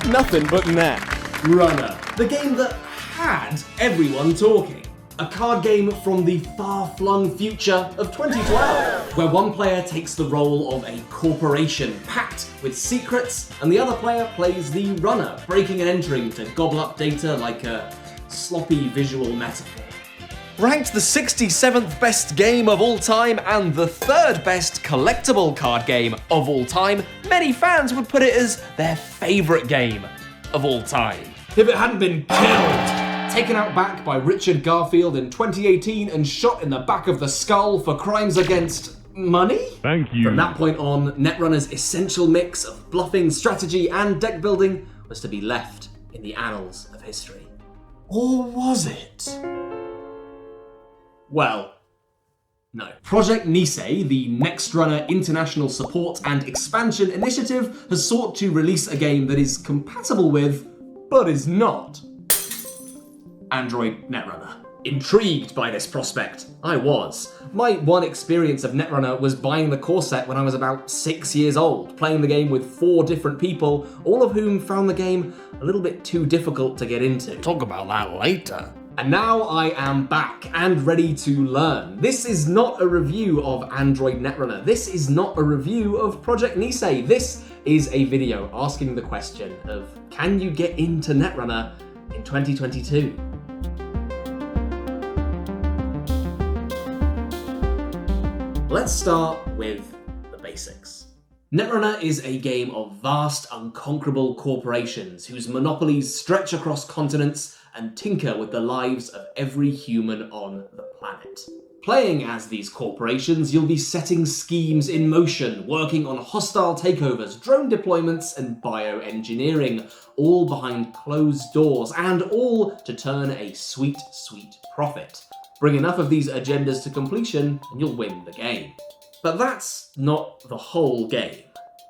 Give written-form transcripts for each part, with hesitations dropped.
nothing but net. Netrunner, the game that had everyone talking. A card game from the far-flung future of 2012, where one player takes the role of a corporation packed with secrets, and the other player plays the runner, breaking and entering to gobble up data like a sloppy visual metaphor. Ranked the 67th best game of all time and the 3rd best collectible card game of all time, many fans would put it as their favourite game of all time. If it hadn't been killed, taken out back by Richard Garfield in 2018 and shot in the back of the skull for crimes against money? Thank you. From that point on, Netrunner's essential mix of bluffing, strategy, and deck building was to be left in the annals of history. Or was it? Well, no. Project Nisei, the Netrunner international support and expansion initiative, has sought to release a game that is compatible with, but is not, Android Netrunner. Intrigued by this prospect, I was. My one experience of Netrunner was buying the core set when I was about 6 years old, playing the game with 4 different people, all of whom found the game a little bit too difficult to get into. Talk about that later. And now I am back and ready to learn. This is not a review of Android Netrunner. This is not a review of Project Nisei. This is a video asking the question of, can you get into Netrunner in 2022? Let's start with the basics. Netrunner is a game of vast, unconquerable corporations whose monopolies stretch across continents and tinker with the lives of every human on the planet. Playing as these corporations, you'll be setting schemes in motion, working on hostile takeovers, drone deployments, and bioengineering, all behind closed doors, and all to turn a sweet, sweet profit. Bring enough of these agendas to completion, and you'll win the game. But that's not the whole game.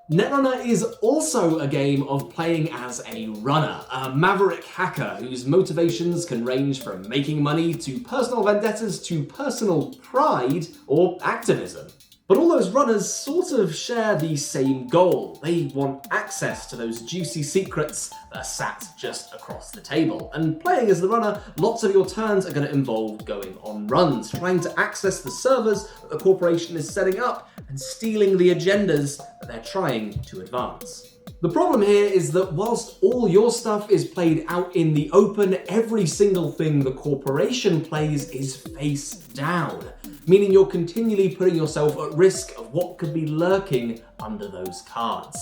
Netrunner is also a game of playing as a runner, a maverick hacker whose motivations can range from making money to personal vendettas to personal pride or activism. But all those runners sort of share the same goal. They want access to those juicy secrets that are sat just across the table. And playing as the runner, lots of your turns are going to involve going on runs, trying to access the servers that the corporation is setting up and stealing the agendas that they're trying to advance. The problem here is that whilst all your stuff is played out in the open, every single thing the corporation plays is face down, meaning you're continually putting yourself at risk of what could be lurking under those cards.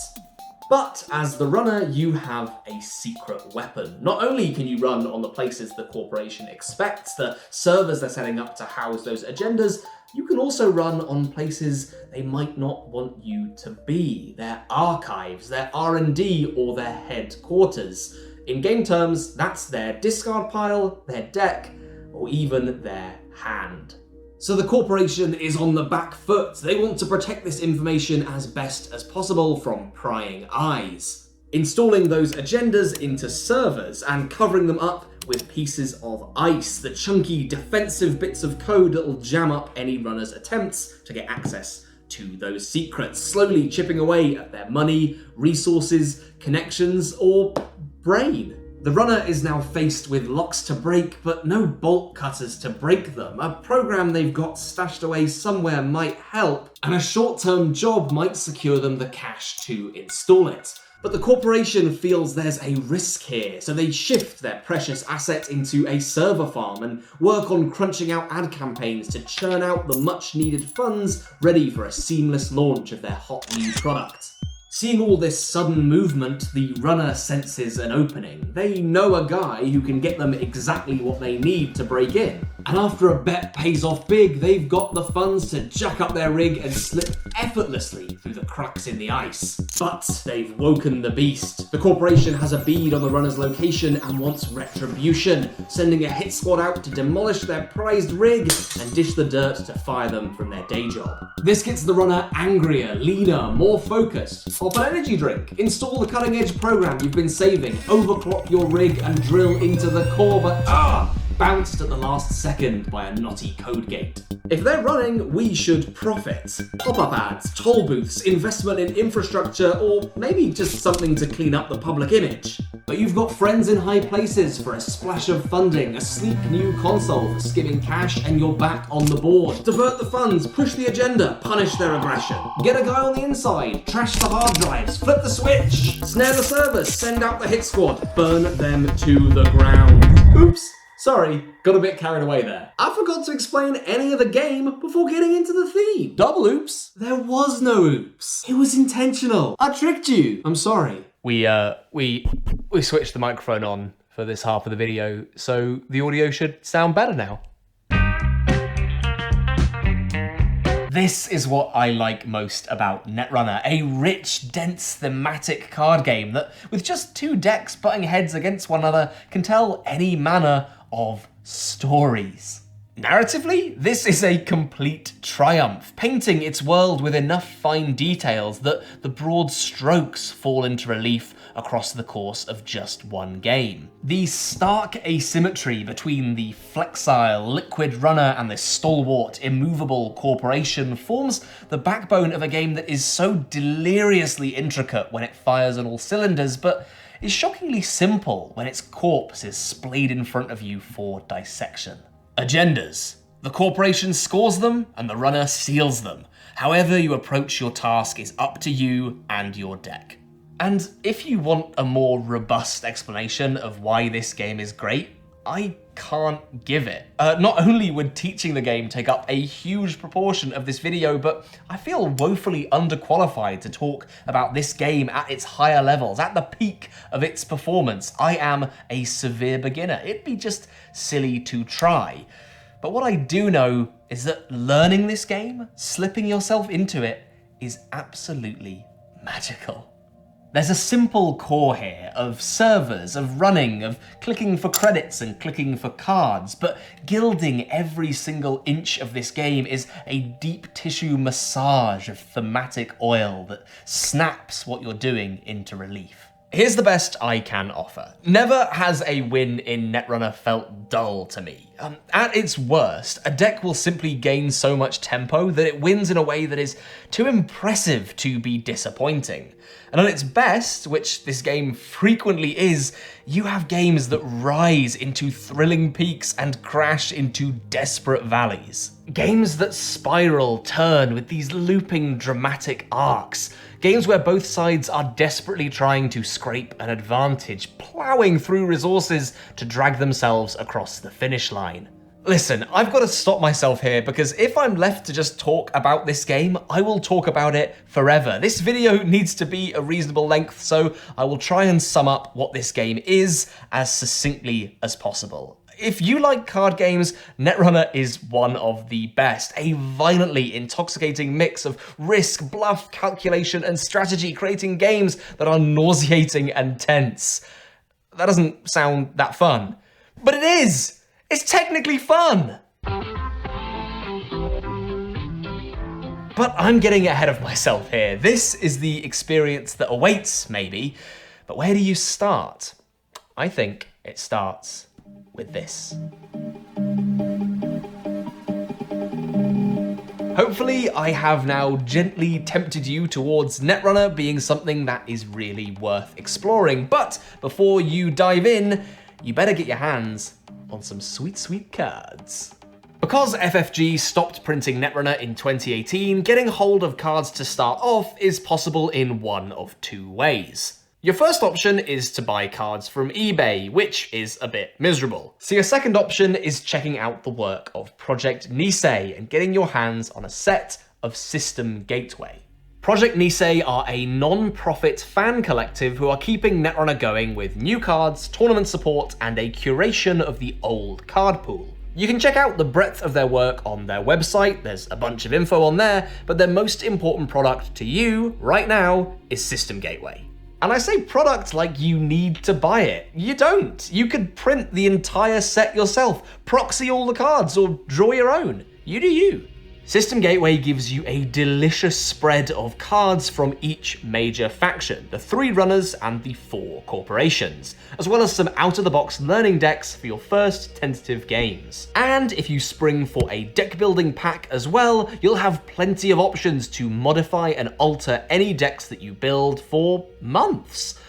But as the runner, you have a secret weapon. Not only can you run on the places the corporation expects, the servers they're setting up to house those agendas, you can also run on places they might not want you to be. Their archives, their R&D, or their headquarters. In game terms, that's their discard pile, their deck, or even their hand. So the corporation is on the back foot. They want to protect this information as best as possible from prying eyes. Installing those agendas into servers and covering them up with pieces of ice, the chunky defensive bits of code that'll jam up any runner's attempts to get access to those secrets, slowly chipping away at their money, resources, connections, or brain. The runner is now faced with locks to break, but no bolt cutters to break them. A program they've got stashed away somewhere might help, and a short-term job might secure them the cash to install it. But the corporation feels there's a risk here, so they shift their precious asset into a server farm and work on crunching out ad campaigns to churn out the much-needed funds ready for a seamless launch of their hot new product. Seeing all this sudden movement, the runner senses an opening. They know a guy who can get them exactly what they need to break in. And after a bet pays off big, they've got the funds to jack up their rig and slip effortlessly through the cracks in the ice. But they've woken the beast. The corporation has a bead on the runner's location and wants retribution, sending a hit squad out to demolish their prized rig and dish the dirt to fire them from their day job. This gets the runner angrier, leaner, more focused. Pop an energy drink, install the cutting edge program you've been saving, overclock your rig and drill into the core, but bounced at the last second by a knotty code gate. If they're running, we should profit. Pop-up ads, toll booths, investment in infrastructure, or maybe just something to clean up the public image. But you've got friends in high places for a splash of funding, a sleek new console for skimming cash, and you're back on the board. Divert the funds, push the agenda, punish their aggression. Get a guy on the inside, trash the hard drives, flip the switch, snare the servers, send out the hit squad, burn them to the ground. Oops. Sorry, got a bit carried away there. I forgot to explain any of the game before getting into the theme. Double oops? There was no oops. It was intentional. I tricked you. I'm sorry. We switched the microphone on for this half of the video, so the audio should sound better now. This is what I like most about Netrunner, a rich, dense, thematic card game that, with just 2 decks butting heads against one another, can tell any manner of stories. Narratively, this is a complete triumph, painting its world with enough fine details that the broad strokes fall into relief across the course of just one game. The stark asymmetry between the flexile liquid runner and the stalwart immovable corporation forms the backbone of a game that is so deliriously intricate when it fires on all cylinders, but is shockingly simple when its corpse is splayed in front of you for dissection. Agendas. The corporation scores them and the runner seals them. However you approach your task is up to you and your deck. And if you want a more robust explanation of why this game is great, I can't give it. Not only would teaching the game take up a huge proportion of this video, but I feel woefully underqualified to talk about this game at its higher levels, at the peak of its performance. I am a severe beginner. It'd be just silly to try. But what I do know is that learning this game, slipping yourself into it, is absolutely magical. There's a simple core here of servers, of running, of clicking for credits and clicking for cards, but gilding every single inch of this game is a deep tissue massage of thematic oil that snaps what you're doing into relief. Here's the best I can offer. Never has a win in Netrunner felt dull to me. At its worst, a deck will simply gain so much tempo that it wins in a way that is too impressive to be disappointing. And at its best, which this game frequently is, you have games that rise into thrilling peaks and crash into desperate valleys. Games that spiral, turn with these looping dramatic arcs. Games where both sides are desperately trying to scrape an advantage, plowing through resources to drag themselves across the finish line. Listen, I've got to stop myself here because if I'm left to just talk about this game, I will talk about it forever. This video needs to be a reasonable length, so I will try and sum up what this game is as succinctly as possible. If you like card games, Netrunner is one of the best. A violently intoxicating mix of risk, bluff, calculation, and strategy, creating games that are nauseating and tense. That doesn't sound that fun, but it is! It's technically fun! But I'm getting ahead of myself here. This is the experience that awaits, maybe, but where do you start? I think it starts with this. Hopefully, I have now gently tempted you towards Netrunner being something that is really worth exploring, but before you dive in, you better get your hands on some sweet, sweet cards. Because FFG stopped printing Netrunner in 2018, getting hold of cards to start off is possible in one of 2 ways. Your first option is to buy cards from eBay, which is a bit miserable. So your second option is checking out the work of Project Nisei and getting your hands on a set of System Gateway. Project Nisei are a non-profit fan collective who are keeping Netrunner going with new cards, tournament support, and a curation of the old card pool. You can check out the breadth of their work on their website, there's a bunch of info on there, but their most important product to you, right now, is System Gateway. And I say product like you need to buy it. You don't. You could print the entire set yourself, proxy all the cards, or draw your own. You do you. System Gateway gives you a delicious spread of cards from each major faction, the 3 runners and the 4 corporations, as well as some out-of-the-box learning decks for your first tentative games. And if you spring for a deck building pack as well, you'll have plenty of options to modify and alter any decks that you build for months.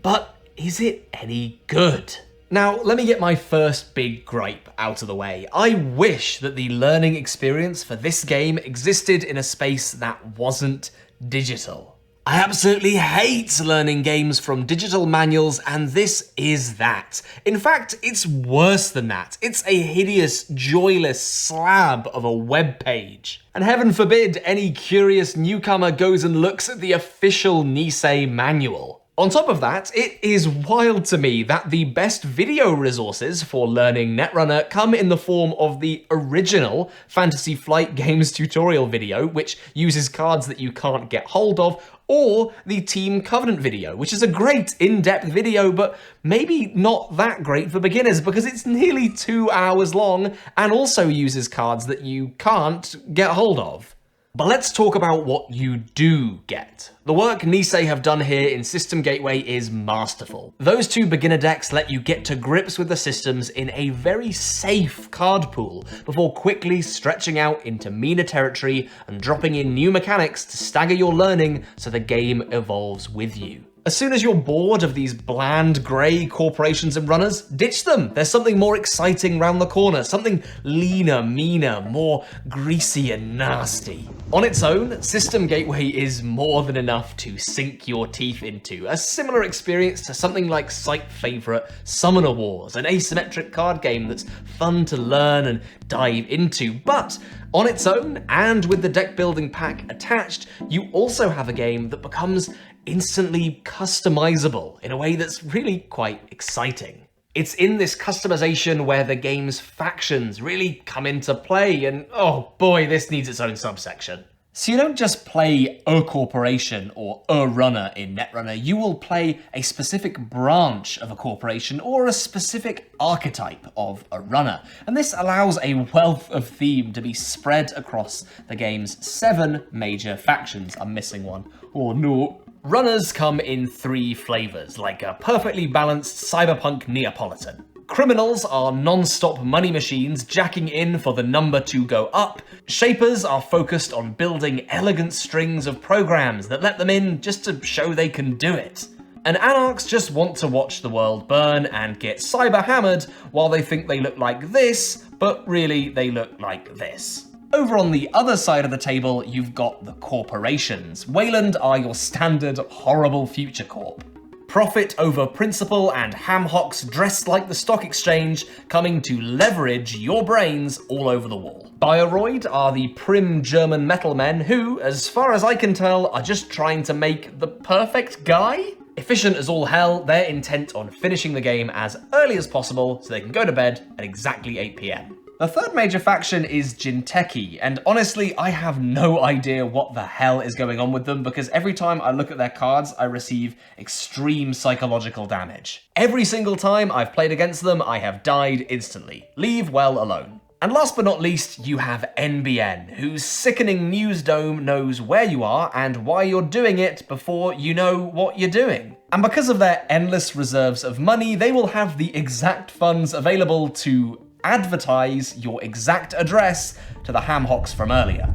But is it any good? Now, let me get my first big gripe out of the way. I wish that the learning experience for this game existed in a space that wasn't digital. I absolutely hate learning games from digital manuals, and this is that. In fact, it's worse than that. It's a hideous, joyless slab of a web page. And heaven forbid any curious newcomer goes and looks at the official Nisei manual. On top of that, it is wild to me that the best video resources for learning Netrunner come in the form of the original Fantasy Flight Games tutorial video, which uses cards that you can't get hold of, or the Team Covenant video, which is a great in-depth video, but maybe not that great for beginners because it's nearly 2 hours long and also uses cards that you can't get hold of. But let's talk about what you do get. The work Nisei have done here in System Gateway is masterful. Those 2 beginner decks let you get to grips with the systems in a very safe card pool before quickly stretching out into meaner territory and dropping in new mechanics to stagger your learning so the game evolves with you. As soon as you're bored of these bland grey corporations and runners, ditch them. There's something more exciting round the corner, something leaner, meaner, more greasy and nasty. On its own, System Gateway is more than enough to sink your teeth into, a similar experience to something like site favourite Summoner Wars, an asymmetric card game that's fun to learn and dive into, but on its own, and with the deck building pack attached, you also have a game that becomes instantly customizable in a way that's really quite exciting. It's in this customization where the game's factions really come into play, and oh boy, this needs its own subsection. So you don't just play a corporation or a runner in Netrunner, you will play a specific branch of a corporation or a specific archetype of a runner. And this allows a wealth of theme to be spread across the game's 7 major factions. I'm missing one. Oh no. Runners come in 3 flavors, like a perfectly balanced cyberpunk Neapolitan. Criminals are non-stop money machines jacking in for the number to go up. Shapers are focused on building elegant strings of programs that let them in just to show they can do it. And anarchs just want to watch the world burn and get cyber hammered while they think they look like this, but really they look like this. Over on the other side of the table, you've got the corporations. Wayland are your standard horrible future corp. Profit over principle and ham hocks dressed like the stock exchange, coming to leverage your brains all over the wall. Bioroid are the prim German metal men who, as far as I can tell, are just trying to make the perfect guy? Efficient as all hell, they're intent on finishing the game as early as possible so they can go to bed at exactly 8 PM. The third major faction is Jinteki, and honestly, I have no idea what the hell is going on with them because every time I look at their cards, I receive extreme psychological damage. Every single time I've played against them, I have died instantly. Leave well alone. And last but not least, you have NBN, whose sickening news dome knows where you are and why you're doing it before you know what you're doing. And because of their endless reserves of money, they will have the exact funds available to advertise your exact address to the ham hocks from earlier.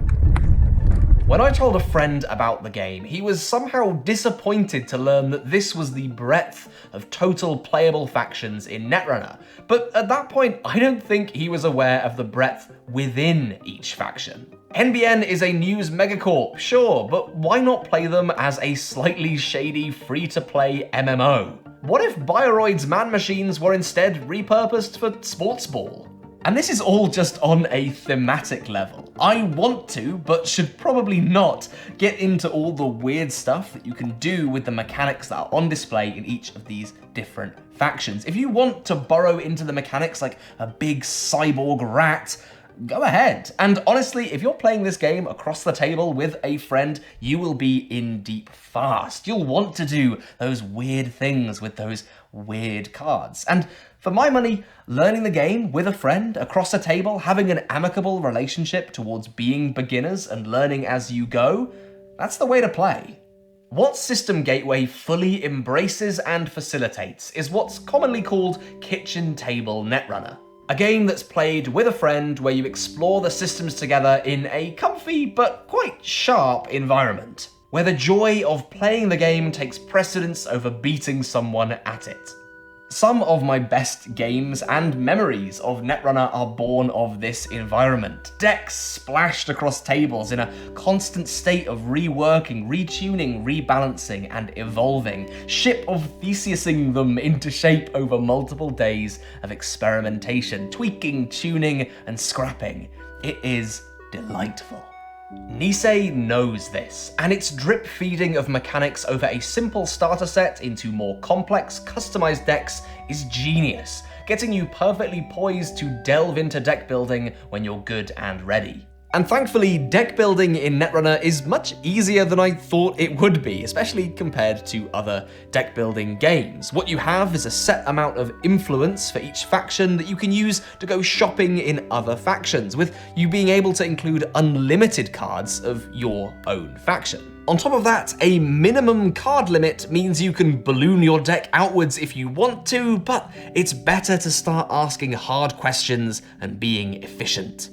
When I told a friend about the game, he was somehow disappointed to learn that this was the breadth of total playable factions in Netrunner. But at that point, I don't think he was aware of the breadth within each faction. NBN is a news megacorp, sure, but why not play them as a slightly shady free-to-play MMO? What if Bioroid's man machines were instead repurposed for sports ball? And this is all just on a thematic level. I want to, but should probably not, get into all the weird stuff that you can do with the mechanics that are on display in each of these different factions. If you want to burrow into the mechanics like a big cyborg rat, go ahead. And honestly, if you're playing this game across the table with a friend, you will be in deep fast. You'll want to do those weird things with those weird cards. And for my money, learning the game with a friend across a table, having an amicable relationship towards being beginners and learning as you go, that's the way to play. What System Gateway fully embraces and facilitates is what's commonly called Kitchen Table Netrunner. A game that's played with a friend where you explore the systems together in a comfy but quite sharp environment, where the joy of playing the game takes precedence over beating someone at it. Some of my best games and memories of Netrunner are born of this environment. Decks splashed across tables in a constant state of reworking, retuning, rebalancing, and evolving. Ship of Theseusing them into shape over multiple days of experimentation, tweaking, tuning, and scrapping. It is delightful. Nisei knows this, and its drip feeding of mechanics over a simple starter set into more complex, customized decks is genius, getting you perfectly poised to delve into deck building when you're good and ready. And thankfully, deck building in Netrunner is much easier than I thought it would be, especially compared to other deck building games. What you have is a set amount of influence for each faction that you can use to go shopping in other factions, with you being able to include unlimited cards of your own faction. On top of that, a minimum card limit means you can balloon your deck outwards if you want to, but it's better to start asking hard questions and being efficient.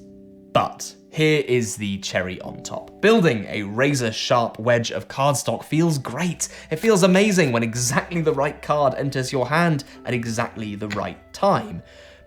But here is the cherry on top. Building a razor-sharp wedge of cardstock feels great. It feels amazing when exactly the right card enters your hand at exactly the right time.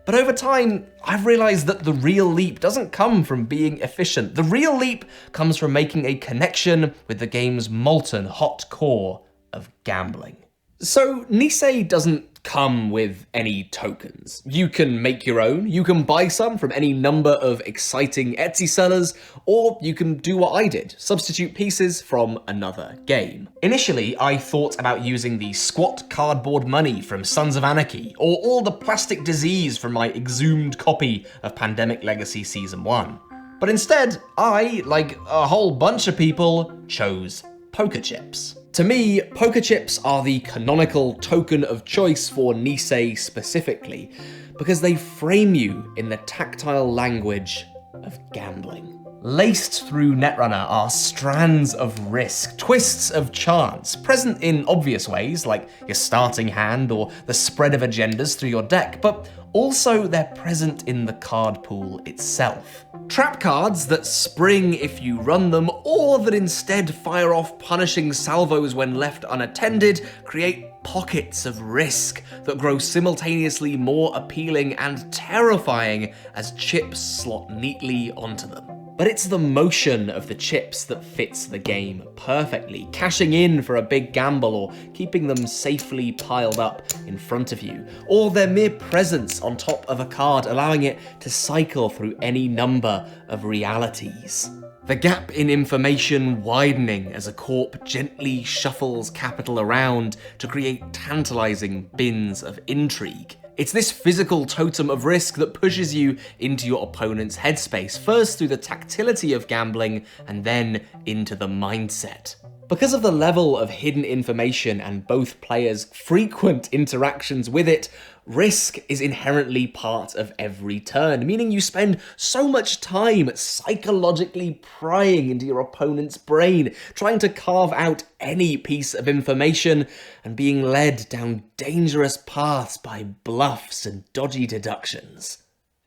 But over time, I've realized that the real leap doesn't come from being efficient. The real leap comes from making a connection with the game's molten hot core of gambling. So Nisei doesn't come with any tokens. You can make your own, you can buy some from any number of exciting Etsy sellers, or you can do what I did, substitute pieces from another game. Initially, I thought about using the squat cardboard money from Sons of Anarchy, or all the plastic disease from my exhumed copy of Pandemic Legacy Season 1. But instead, I, like a whole bunch of people, chose poker chips. To me, poker chips are the canonical token of choice for Nisei specifically, because they frame you in the tactile language of gambling. Laced through Netrunner are strands of risk, twists of chance, present in obvious ways like your starting hand or the spread of agendas through your deck, but also they're present in the card pool itself. Trap cards that spring if you run them, or that instead fire off punishing salvos when left unattended, create pockets of risk that grow simultaneously more appealing and terrifying as chips slot neatly onto them. But it's the motion of the chips that fits the game perfectly, cashing in for a big gamble or keeping them safely piled up in front of you, or their mere presence on top of a card allowing it to cycle through any number of realities. The gap in information widening as a corp gently shuffles capital around to create tantalizing bins of intrigue. It's this physical totem of risk that pushes you into your opponent's headspace, first through the tactility of gambling, and then into the mindset. Because of the level of hidden information and both players' frequent interactions with it, risk is inherently part of every turn, meaning you spend so much time psychologically prying into your opponent's brain, trying to carve out any piece of information, and being led down dangerous paths by bluffs and dodgy deductions.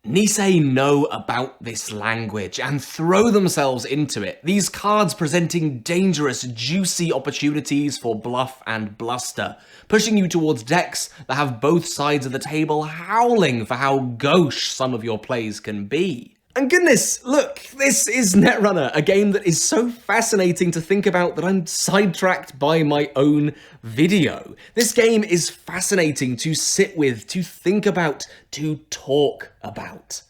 Nisei know about this language and throw themselves into it, these cards presenting dangerous, juicy opportunities for bluff and bluster, pushing you towards decks that have both sides of the table howling for how gauche some of your plays can be. And goodness, look, this is Netrunner, a game that is so fascinating to think about that I'm sidetracked by my own video. This game is fascinating to sit with, to think about, to talk about.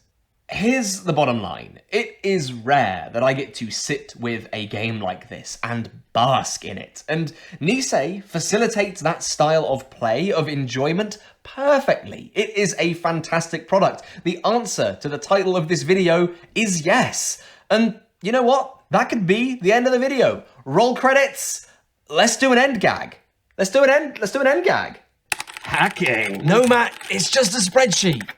Here's the bottom line. It is rare that I get to sit with a game like this and bask in it, and Nisei facilitates that style of play, of enjoyment, perfectly. It is a fantastic product. The answer to the title of this video is yes. And you know what? That could be the end of the video. Roll credits. Let's do an end gag. Let's do an end gag. Hacking. No, Matt, it's just a spreadsheet.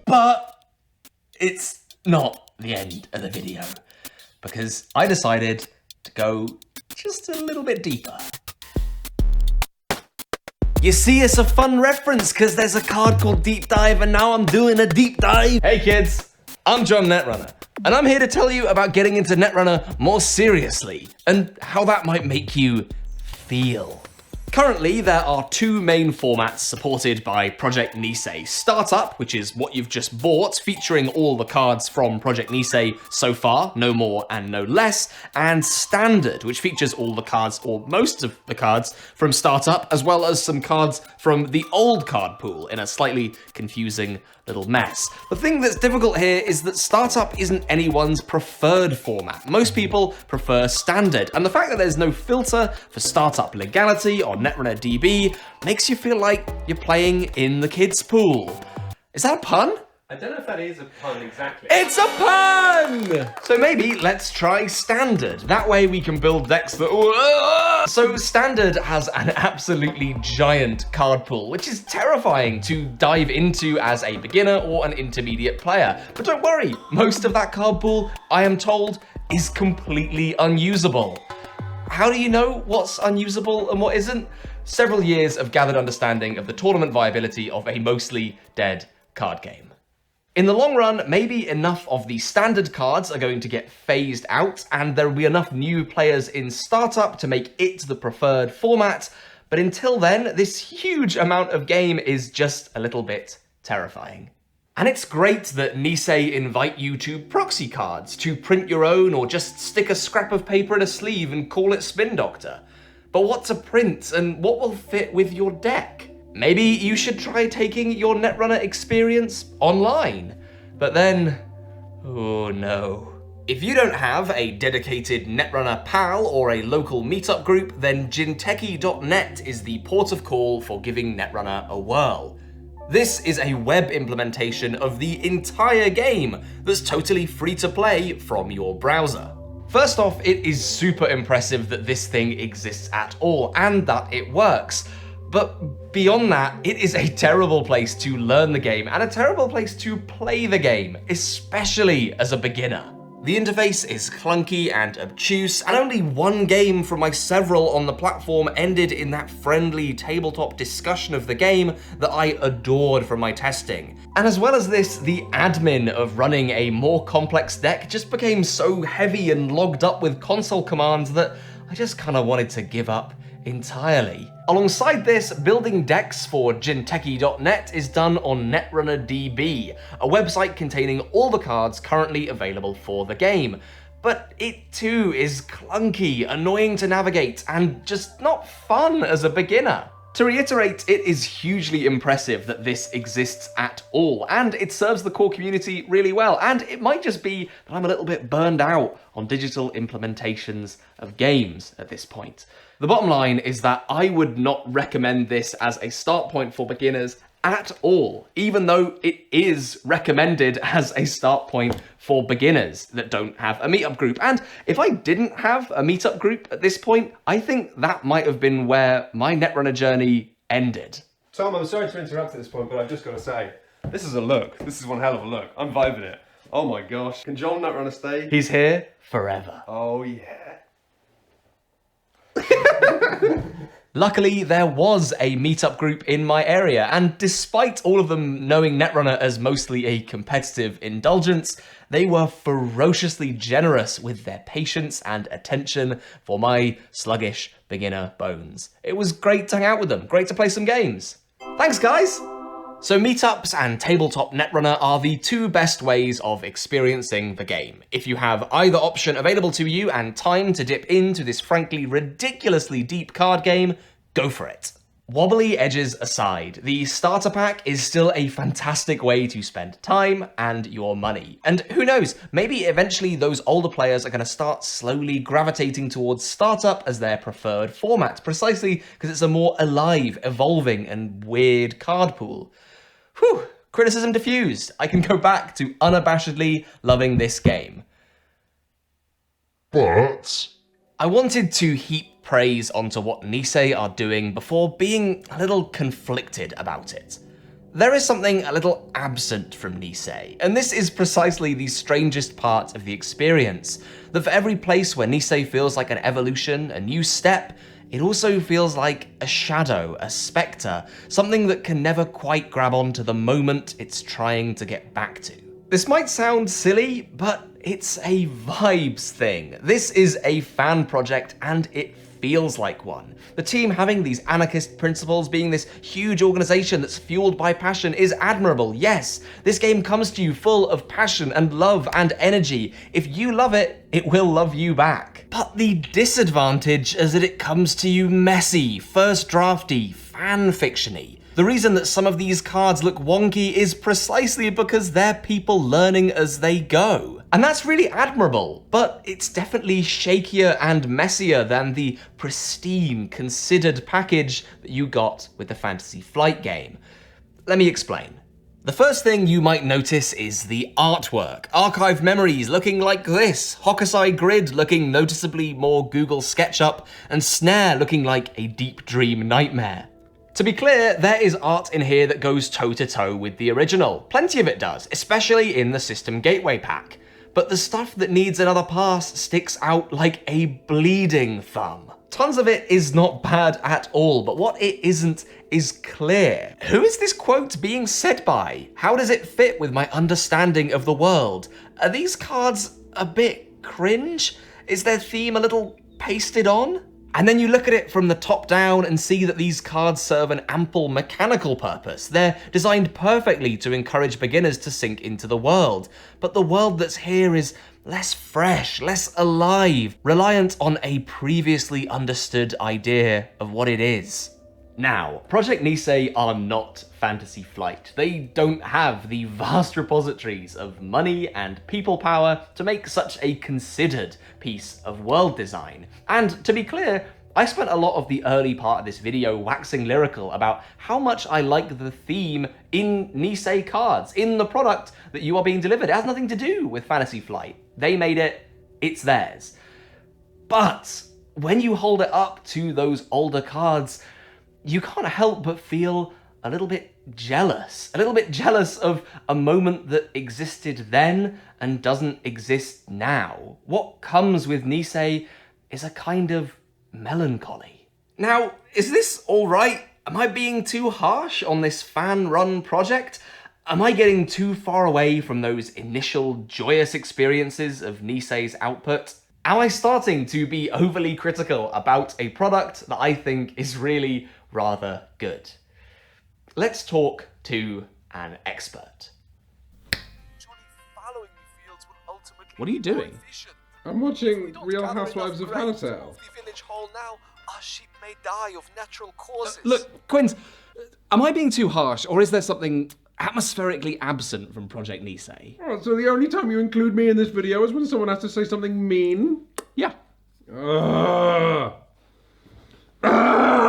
But it's not the end of the video, because I decided to go just a little bit deeper. You see, it's a fun reference because there's a card called Deep Dive, and now I'm doing a deep dive. Hey kids, I'm John Netrunner, and I'm here to tell you about getting into Netrunner more seriously and how that might make you feel. Currently, there are two main formats supported by Project Nisei. Startup, which is what you've just bought, featuring all the cards from Project Nisei so far, no more and no less, and Standard, which features all the cards, or most of the cards, from Startup, as well as some cards from the old card pool in a slightly confusing little mess. The thing that's difficult here is that Startup isn't anyone's preferred format. Most people prefer Standard, and the fact that there's no filter for Startup legality or Netrunner DB makes you feel like you're playing in the kids' pool. Is that a pun? I don't know if that is a pun exactly. It's a pun! So maybe let's try Standard. That way we can build decks that... So Standard has an absolutely giant card pool, which is terrifying to dive into as a beginner or an intermediate player. But don't worry, most of that card pool, I am told, is completely unusable. How do you know what's unusable and what isn't? Several years of gathered understanding of the tournament viability of a mostly dead card game. In the long run, maybe enough of the standard cards are going to get phased out, and there will be enough new players in Startup to make it the preferred format, but until then, this huge amount of game is just a little bit terrifying. And it's great that Nisei invite you to proxy cards, to print your own or just stick a scrap of paper in a sleeve and call it Spin Doctor. But what to print and what will fit with your deck? Maybe you should try taking your Netrunner experience online. But then, oh no. If you don't have a dedicated Netrunner pal or a local meetup group, then jinteki.net is the port of call for giving Netrunner a whirl. This is a web implementation of the entire game that's totally free to play from your browser. First off, it is super impressive that this thing exists at all and that it works. But beyond that, it is a terrible place to learn the game and a terrible place to play the game, especially as a beginner. The interface is clunky and obtuse, and only one game from my several on the platform ended in that friendly tabletop discussion of the game that I adored from my testing. And as well as this, the admin of running a more complex deck just became so heavy and logged up with console commands that I just kind of wanted to give up entirely. Alongside this, building decks for jinteki.net is done on Netrunner DB, a website containing all the cards currently available for the game. But it too is clunky, annoying to navigate, and just not fun as a beginner. To reiterate, it is hugely impressive that this exists at all, and it serves the core community really well, and it might just be that I'm a little bit burned out on digital implementations of games at this point. The bottom line is that I would not recommend this as a start point for beginners at all, even though it is recommended as a start point for beginners that don't have a meetup group. And if I didn't have a meetup group at this point, I think that might have been where my Netrunner journey ended. Tom, I'm sorry to interrupt at this point, but I've just got to say, this is a look. This is one hell of a look. I'm vibing it. Oh my gosh. Can John Netrunner stay? He's here forever. Oh yeah. Luckily, there was a meetup group in my area, and despite all of them knowing Netrunner as mostly a competitive indulgence, they were ferociously generous with their patience and attention for my sluggish beginner bones. It was great to hang out with them, great to play some games. Thanks, guys! So meetups and tabletop Netrunner are the two best ways of experiencing the game. If you have either option available to you and time to dip into this frankly ridiculously deep card game, go for it. Wobbly edges aside, the starter pack is still a fantastic way to spend time and your money. And who knows, maybe eventually those older players are going to start slowly gravitating towards startup as their preferred format, precisely because it's a more alive, evolving, and weird card pool. Whew, criticism diffused. I can go back to unabashedly loving this game. But I wanted to heap praise onto what Nisei are doing before being a little conflicted about it. There is something a little absent from Nisei, and this is precisely the strangest part of the experience, that for every place where Nisei feels like an evolution, a new step, it also feels like a shadow, a spectre, something that can never quite grab onto the moment it's trying to get back to. This might sound silly, but it's a vibes thing. This is a fan project and it feels like one. The team having these anarchist principles, being this huge organization that's fueled by passion is admirable. Yes, this game comes to you full of passion and love and energy. If you love it, it will love you back. But the disadvantage is that it comes to you messy, first drafty, fan fiction-y. The reason that some of these cards look wonky is precisely because they're people learning as they go. And that's really admirable, but it's definitely shakier and messier than the pristine, considered package that you got with the Fantasy Flight game. Let me explain. The first thing you might notice is the artwork. Archived memories looking like this, Hokusai grid looking noticeably more Google SketchUp, and Snare looking like a Deep Dream nightmare. To be clear, there is art in here that goes toe-to-toe with the original. Plenty of it does, especially in the System Gateway pack. But the stuff that needs another pass sticks out like a bleeding thumb. Tons of it is not bad at all, but what it isn't is clear. Who is this quote being said by? How does it fit with my understanding of the world? Are these cards a bit cringe? Is their theme a little pasted on? And then you look at it from the top down and see that these cards serve an ample mechanical purpose. They're designed perfectly to encourage beginners to sink into the world. But the world that's here is less fresh, less alive, reliant on a previously understood idea of what it is. Now, Project Nisei are not Fantasy Flight. They don't have the vast repositories of money and people power to make such a considered piece of world design. And to be clear, I spent a lot of the early part of this video waxing lyrical about how much I like the theme in Nisei cards, in the product that you are being delivered. It has nothing to do with Fantasy Flight. They made it, it's theirs. But when you hold it up to those older cards, you can't help but feel a little bit jealous of a moment that existed then and doesn't exist now. What comes with Nisei is a kind of melancholy. Now, is this all right? Am I being too harsh on this fan-run project? Am I getting too far away from those initial joyous experiences of Nisei's output? Am I starting to be overly critical about a product that I think is really rather good? Let's talk to an expert. What are you doing? I'm watching Real Housewives of Halatale. Look, Quinns, am I being too harsh, or is there something atmospherically absent from Project Nisei? Oh, so the only time you include me in this video is when someone has to say something mean? Yeah.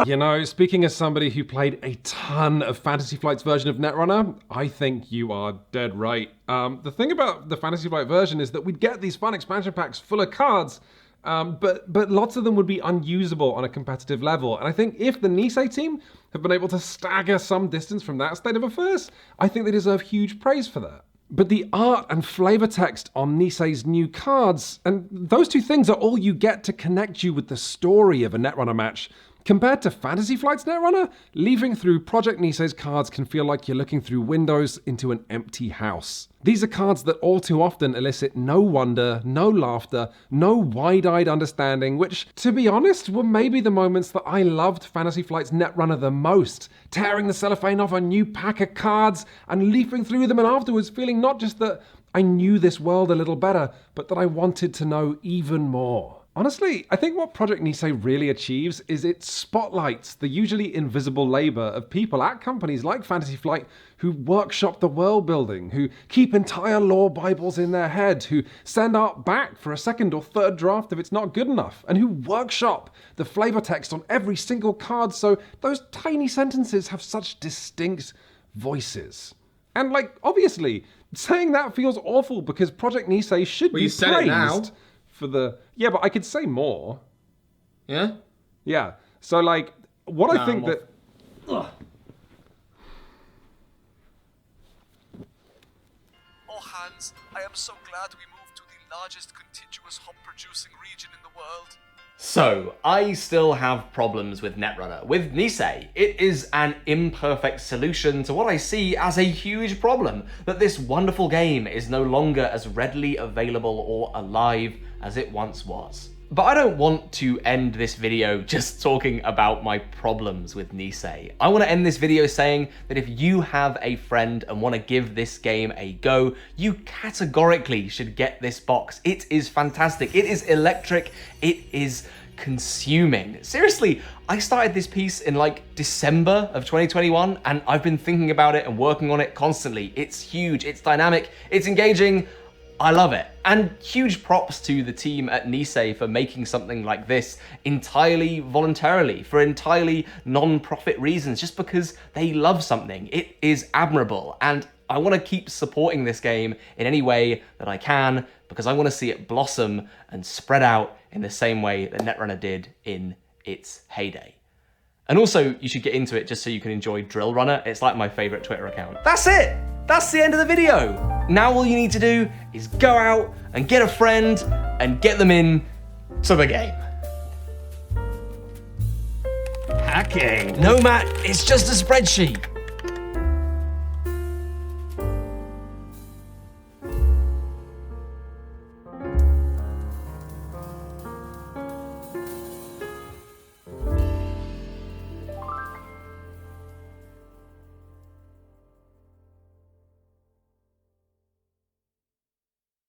You know, speaking as somebody who played a ton of Fantasy Flight's version of Netrunner, I think you are dead right. The thing about the Fantasy Flight version is that we'd get these fun expansion packs full of cards, but lots of them would be unusable on a competitive level. And I think if the Nisei team have been able to stagger some distance from that state of affairs, I think they deserve huge praise for that. But the art and flavor text on Nisei's new cards, and those two things are all you get to connect you with the story of a Netrunner match. Compared to Fantasy Flight's Netrunner, leafing through Project Nisei's cards can feel like you're looking through windows into an empty house. These are cards that all too often elicit no wonder, no laughter, no wide-eyed understanding, which, to be honest, were maybe the moments that I loved Fantasy Flight's Netrunner the most. Tearing the cellophane off a new pack of cards and leafing through them and afterwards feeling not just that I knew this world a little better, but that I wanted to know even more. Honestly, I think what Project Nisei really achieves is it spotlights the usually invisible labor of people at companies like Fantasy Flight who workshop the world building, who keep entire lore bibles in their head, who send art back for a second or third draft if it's not good enough, and who workshop the flavor text on every single card so those tiny sentences have such distinct voices. And obviously, saying that feels awful because Project Nisei should be you said it now. praised for the... Yeah, but I could say more. Yeah? Yeah. So, what I think that... Ugh. All hands, I am so glad we moved to the largest contiguous hop-producing region in the world. So, I still have problems with Netrunner. With Nisei, it is an imperfect solution to what I see as a huge problem, that this wonderful game is no longer as readily available or alive as it once was. But I don't want to end this video just talking about my problems with Nisei. I want to end this video saying that if you have a friend and want to give this game a go, you categorically should get this box. It is fantastic. It is electric. It is consuming. Seriously, I started this piece in December of 2021 and I've been thinking about it and working on it constantly. It's huge, it's dynamic, it's engaging. I love it. And huge props to the team at Nisei for making something like this entirely voluntarily, for entirely non-profit reasons, just because they love something. It is admirable, and I want to keep supporting this game in any way that I can, because I want to see it blossom and spread out in the same way that Netrunner did in its heyday. And also, you should get into it just so you can enjoy Drill Runner. It's like my favorite Twitter account. That's it! That's the end of the video. Now all you need to do is go out and get a friend and get them in to the game. Hacking. No, Matt, it's just a spreadsheet.